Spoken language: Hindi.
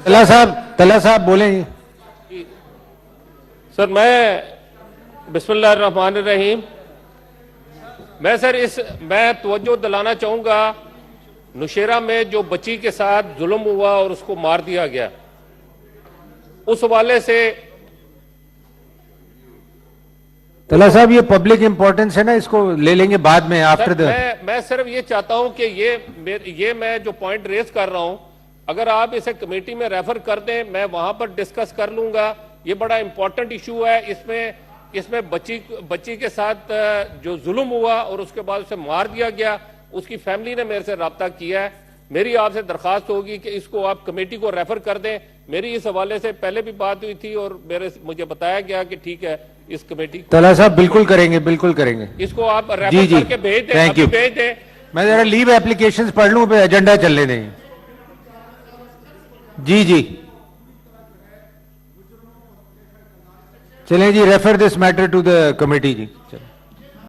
तला साहब बोलें। सर मैं बिस्मिल्लाहिर्रहमानिर्रहीम। मैं तवज्जो दिलाना चाहूंगा, नौशेरा में जो बच्ची के साथ जुल्म हुआ और उसको मार दिया गया, उस हवाले से तला साहब ये पब्लिक इंपॉर्टेंस है ना, इसको ले लेंगे बाद में आफ्टर द। मैं सिर्फ ये चाहता हूं कि ये मैं जो पॉइंट रेज कर रहा हूं, अगर आप इसे कमेटी में रेफर कर दें, मैं वहां पर डिस्कस कर लूंगा। ये बड़ा इंपॉर्टेंट इशू है। इसमें बच्ची के साथ जो जुल्म हुआ और उसके बाद उसे मार दिया गया, उसकी फैमिली ने मेरे से रब्ता किया है। मेरी आपसे दरखास्त होगी कि इसको आप कमेटी को रेफर कर दें। मेरी इस हवाले से पहले भी बात हुई थी और मुझे बताया गया कि ठीक है, इस कमेटी तला साहब बिल्कुल करेंगे, बिल्कुल करेंगे। इसको आप रेफर करके भेज दें, थैंक यू। भेज दें। मैं जरा लीव एप्लीकेशंस पढ़ लूं, पे एजेंडा चलने दें। जी चलें जी, refer this matter to the committee जी। चलो।